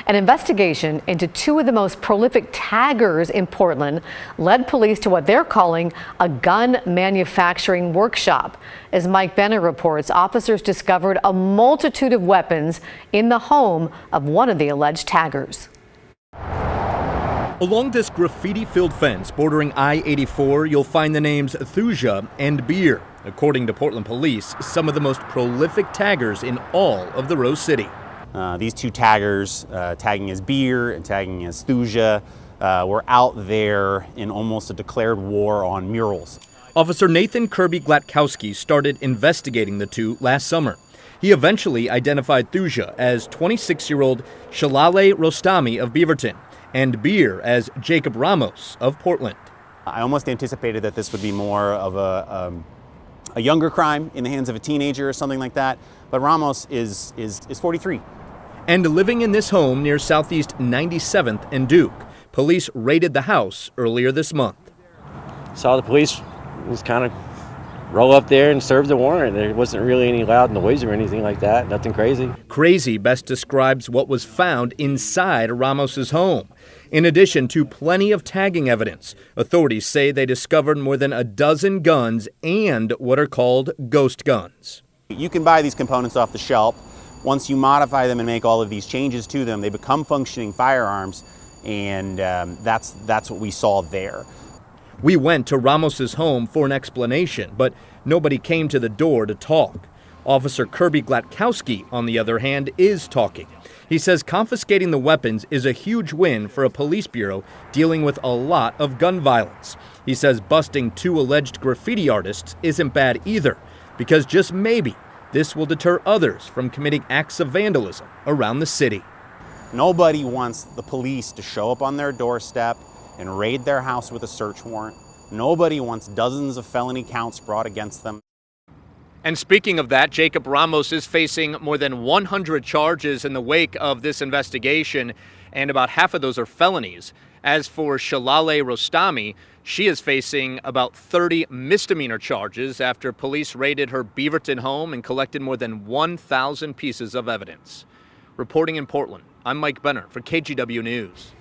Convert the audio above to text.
An investigation into two of the most prolific taggers in Portland led police to what they're calling a gun manufacturing workshop. As Mike Benner reports, officers discovered a multitude of weapons in the home of one of the alleged taggers. Along this graffiti-filled fence bordering I-84, you'll find the names Thuja and Beer. According to Portland police, some of the most prolific taggers in all of the Rose City. These two taggers, tagging as Beer and tagging as Thuja, were out there in almost a declared war on murals. Officer Nathan Kirby-Glatkowski started investigating the two last summer. He eventually identified Thuja as 26-year-old Shalale Rostami of Beaverton and Beer as Jacob Ramos of Portland. I almost anticipated that this would be more of a younger crime in the hands of a teenager or something like that, but Ramos is 43. And living in this home near Southeast 97th and Duke, police raided the house earlier this month. Saw the police just kind of roll up there and serve the warrant. There wasn't really any loud noise or anything like that, nothing crazy. Crazy best describes what was found inside Ramos's home. In addition to plenty of tagging evidence, authorities say they discovered more than a dozen guns and what are called ghost guns. You can buy these components off the shelf. Once you modify them and make all of these changes to them, they become functioning firearms, and that's what we saw there. We went to Ramos's home for an explanation, but nobody came to the door to talk. Officer Kirby-Glatkowski, on the other hand, is talking. He says confiscating the weapons is a huge win for a police bureau dealing with a lot of gun violence. He says busting two alleged graffiti artists isn't bad either, because just maybe this will deter others from committing acts of vandalism around the city. Nobody wants the police to show up on their doorstep and raid their house with a search warrant. Nobody wants dozens of felony counts brought against them. And speaking of that, Jacob Ramos is facing more than 100 charges in the wake of this investigation, and about half of those are felonies. As for Shalale Rostami, she is facing about 30 misdemeanor charges after police raided her Beaverton home and collected more than 1,000 pieces of evidence. Reporting in Portland, I'm Mike Benner for KGW News.